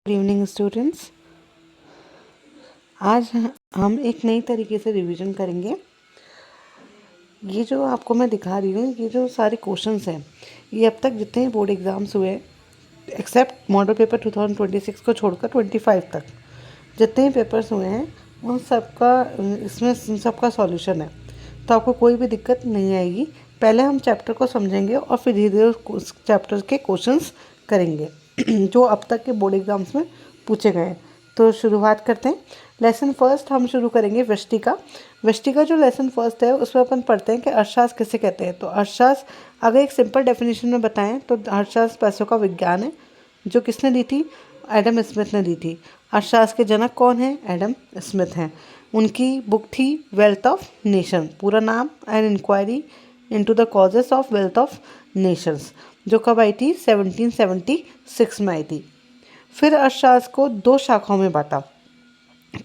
Good evening students. आज हम एक नई तरीके से रिवीजन करेंगे। ये जो आपको मैं दिखा रही हूँ, ये जो सारे क्वेश्चंस हैं, ये अब तक जितने बोर्ड एग्ज़ाम्स हुए एक्सेप्ट मॉडल पेपर 2026 को छोड़कर 25 तक जितने पेपर्स हुए हैं उन सबका इसमें सबका सॉल्यूशन है, तो आपको कोई भी दिक्कत नहीं आएगी। पहले हम चैप्टर को समझेंगे और फिर धीरे धीरे उस चैप्टर के क्वेश्चंस करेंगे जो अब तक के बोर्ड एग्ज़ाम्स में पूछे गए हैं। तो शुरुआत करते हैं। लेसन फर्स्ट हम शुरू करेंगे व्यष्टि का। व्यष्टि का जो लेसन फर्स्ट है उसमें अपन पढ़ते हैं कि अर्थशास्त्र किसे कहते हैं। तो अर्थशास्त्र अगर एक सिंपल डेफिनेशन में बताएं तो अर्थशास्त्र पैसों का विज्ञान है, जो किसने दी थी? एडम स्मिथ ने दी थी। अर्थशास्त्र के जनक कौन है? एडम स्मिथ हैं। उनकी बुक थी वेल्थ ऑफ नेशन, पूरा नाम an inquiry into the causes of wealth of nations, जो कब आई थी? 1776 में आई थी। फिर अर्थशास्त्र को दो शाखाओं में बांटा,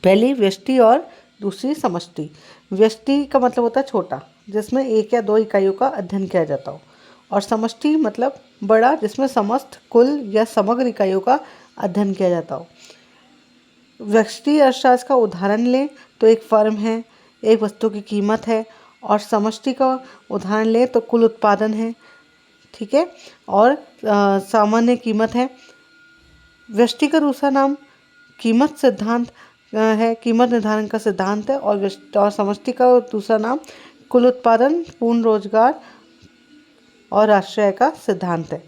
पहली व्यष्टि और दूसरी समष्टि। व्यष्टि का मतलब होता है छोटा, जिसमें एक या दो इकाइयों का अध्ययन किया जाता हो, और समष्टि मतलब बड़ा, जिसमें समस्त कुल या समग्र इकाइयों का अध्ययन किया जाता हो। व्यष्टि अर्थशास्त्र का उदाहरण लें तो एक फर्म है, एक वस्तु की कीमत है, और समष्टि का उदाहरण लें तो कुल उत्पादन है, ठीक है, और सामान्य कीमत है। व्यष्टि का दूसरा नाम कीमत सिद्धांत है, कीमत निर्धारण का सिद्धांत है, और समष्टि का दूसरा नाम कुल उत्पादन, पूर्ण रोजगार और राष्ट्रीय का सिद्धांत है।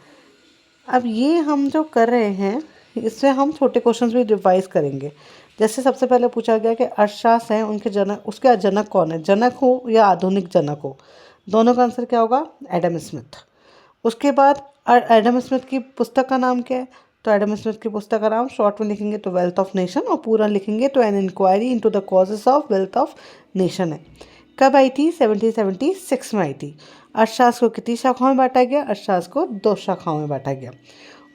अब ये हम जो कर रहे हैं इसमें हम छोटे क्वेश्चंस भी रिवाइज करेंगे। जैसे सबसे पहले पूछा गया कि अर्थशास्त्र है, उनके जनक, उसके जनक कौन है? जनक हो या आधुनिक जनक हो, दोनों का आंसर क्या होगा? Adam Smith. उसके बाद एडम स्मिथ की पुस्तक का नाम क्या है? तो एडम स्मिथ की पुस्तक का नाम शॉर्ट में लिखेंगे तो वेल्थ ऑफ नेशन, और पूरा लिखेंगे तो an inquiry into the causes of wealth of nation है। कब आई थी? 1776 में आई थी। अर्थशास्त्र को कितनी शाखाओं में बांटा गया? अर्थशास्त्र को दो शाखाओं में बांटा गया।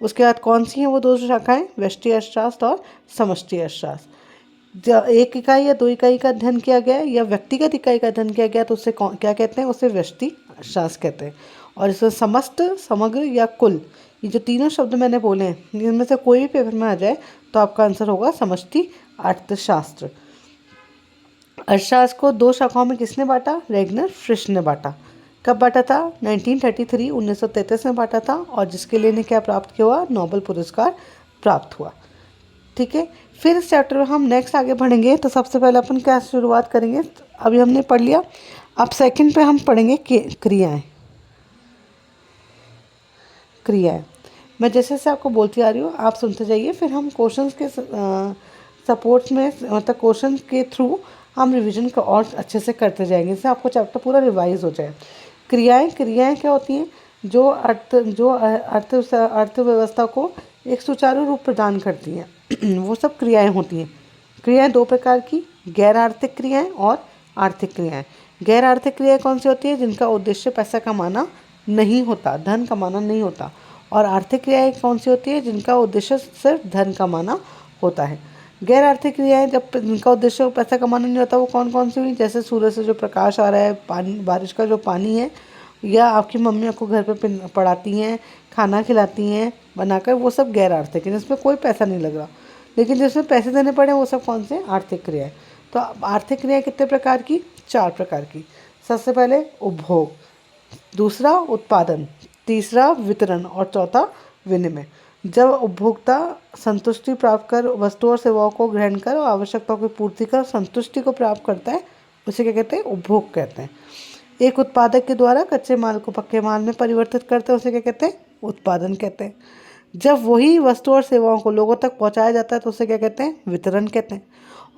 उसके बाद कौन सी हैं वो दो शाखाएं? व्यष्टि अर्थशास्त्र और समष्टि अर्थशास्त्र। एक इकाई या दो इकाई का अध्ययन किया गया या व्यक्तिगत इकाई का अध्ययन किया गया तो उसे क्या कहते हैं? उसे व्यष्टि अर्थशास्त्र कहते हैं। और इसमें समस्त, समग्र या कुल, ये जो तीनों शब्द मैंने बोले हैं, इनमें से कोई भी पेपर में आ जाए तो आपका आंसर होगा समष्टि अर्थशास्त्र। अर्थशास्त्र को दो शाखाओं में किसने बांटा? रेगनर फ्रिश ने बांटा। कब बांटा था? 1933 1933 में बांटा था, और जिसके लिए इन्हें क्या प्राप्त किया हुआ? नोबेल पुरस्कार प्राप्त हुआ। ठीक है, फिर इस चैप्टर में हम नेक्स्ट आगे बढ़ेंगे। तो सबसे पहले अपन क्या शुरुआत करेंगे? अभी हमने पढ़ लिया, अब सेकंड पे हम पढ़ेंगे क्रियाएं। क्रियाएं मैं जैसे जैसे आपको बोलती आ रही हूँ, आप सुनते जाइए, फिर हम क्वेश्चंस के सपोर्ट्स में, मतलब क्वेश्चन के थ्रू हम रिवीजन को और अच्छे से करते जाएंगे, इससे आपको चैप्टर पूरा रिवाइज हो जाए। क्रियाएं क्या होती हैं? जो अर्थव्यवस्था को एक सुचारू रूप प्रदान करती हैं वो सब क्रियाएं होती हैं। क्रियाएं दो प्रकार की, गैर आर्थिक क्रियाएं और आर्थिक क्रियाएं। गैर आर्थिक क्रियाएं कौन सी होती है? जिनका उद्देश्य पैसा कमाना नहीं होता, धन कमाना नहीं होता। और आर्थिक क्रियाएं कौन सी होती है? जिनका उद्देश्य सिर्फ धन कमाना होता है। गैर आर्थिक क्रियाएं जब जिनका उद्देश्य पैसा कमाना नहीं होता, वो कौन कौन सी हुई? जैसे सूरज से जो प्रकाश आ रहा है, पानी, बारिश का जो पानी है, या आपकी मम्मी आपको घर पे पढ़ाती हैं, खाना खिलाती हैं बनाकर, वो सब गैर आर्थिक है, जिसमें कोई पैसा नहीं लग रहा। लेकिन जिसमें पैसे देने पड़े वो सब कौन से? आर्थिक क्रियाएं। तो आर्थिक क्रियाएं कितने प्रकार की? 4 प्रकार की। सबसे पहले उपभोग, दूसरा उत्पादन, तीसरा वितरण, और चौथा विनिमय। जब उपभोक्ता संतुष्टि प्राप्त कर वस्तु और सेवाओं को ग्रहण कर और आवश्यकताओं की पूर्ति कर संतुष्टि को प्राप्त करता है, उसे क्या कहते हैं? उपभोग कहते हैं। एक उत्पादक के द्वारा कच्चे माल को पक्के माल में परिवर्तित करते हैं, उसे क्या कहते हैं? उत्पादन कहते हैं। जब वही वस्तु और सेवाओं को लोगों तक पहुंचाया जाता है तो उसे क्या कहते हैं? वितरण कहते हैं।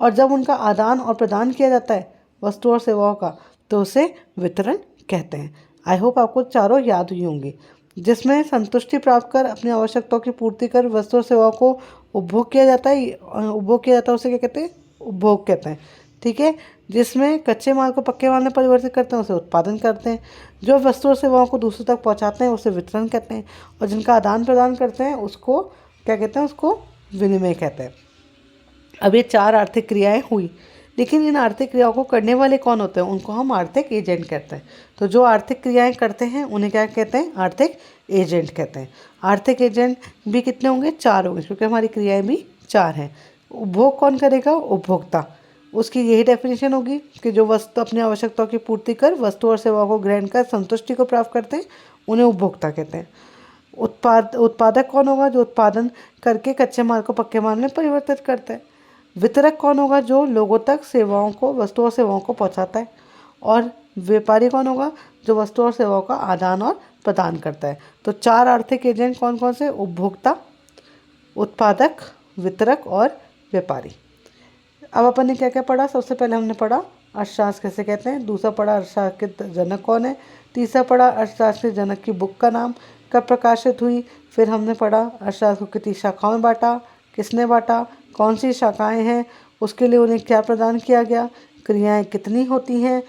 और जब उनका आदान और प्रदान किया जाता है वस्तु और सेवाओं का, तो उसे वितरण कहते हैं। आई होप आपको चारों याद हुई होंगी। जिसमें संतुष्टि प्राप्त कर अपनी आवश्यकताओं की पूर्ति कर वस्तु और सेवाओं को उपभोग किया जाता है, उसे क्या कहते हैं? उपभोग कहते हैं। ठीक है, जिसमें कच्चे माल को पक्के माल में परिवर्तित करते हैं उसे उत्पादन करते हैं। जो वस्तु और सेवाओं को दूसरों तक पहुंचाते हैं उसे वितरण कहते हैं। और जिनका आदान प्रदान करते हैं उसको क्या कहते हैं? उसको विनिमय कहते हैं। अब ये 4 आर्थिक क्रियाएं हुई। लेकिन इन आर्थिक क्रियाओं को करने वाले कौन होते हैं, उनको हम आर्थिक एजेंट कहते हैं। तो जो आर्थिक क्रियाएं करते हैं उन्हें क्या कहते हैं, आर्थिक एजेंट कहते हैं। आर्थिक एजेंट भी कितने होंगे, 4 होंगे, क्योंकि हमारी क्रियाएं भी 4 हैं। उपभोग कौन करेगा, उपभोक्ता। उसकी यही डेफिनेशन होगी कि जो वस्तु अपनी आवश्यकताओं की पूर्ति कर वस्तु और सेवाओं को ग्रहण कर संतुष्टि को प्राप्त करते हैं, उन्हें उपभोक्ता कहते हैं। उत्पादक कौन होगा, जो उत्पादन करके कच्चे माल को पक्के माल में परिवर्तित करता है। वितरक कौन होगा, जो लोगों तक सेवाओं को, वस्तुओं और सेवाओं को पहुंचाता है। और व्यापारी कौन होगा, जो वस्तुओं और सेवाओं का आदान और प्रदान करता है। तो 4 आर्थिक एजेंट कौन कौन से, उपभोक्ता, उत्पादक, वितरक और व्यापारी। अब अपन ने क्या क्या पढ़ा, सबसे पहले हमने पढ़ा अर्थशास्त्र किसे कहते हैं, दूसरा पढ़ा अर्थशास्त्र के जनक कौन है, तीसरा पढ़ा अर्थशास्त्र के जनक की बुक का नाम कब प्रकाशित हुई, फिर हमने पढ़ा अर्थशास्त्र को कितनी शाखाओं में बांटा, किसने बांटा, कौन सी शाखाएं हैं, उसके लिए उन्हें क्या प्रदान किया गया, क्रियाएं कितनी होती हैं,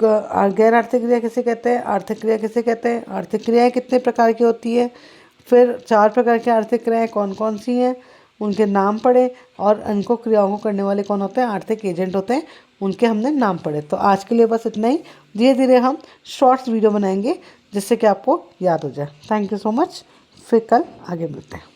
गैर आर्थिक क्रिया किसे कहते हैं, आर्थिक क्रिया किसे कहते हैं, आर्थिक क्रियाएं कितने प्रकार की होती है, फिर 4 प्रकार की आर्थिक क्रियाएं कौन कौन सी हैं, उनके नाम पढ़े, और इनको क्रियाओं को करने वाले कौन होते हैं, आर्थिक एजेंट होते हैं, उनके हमने नाम पढ़े। तो आज के लिए बस इतना ही। धीरे धीरे हम शॉर्ट्स वीडियो बनाएंगे जिससे कि आपको याद हो जाए। Thank you so much. फिर कल आगे मिलते हैं।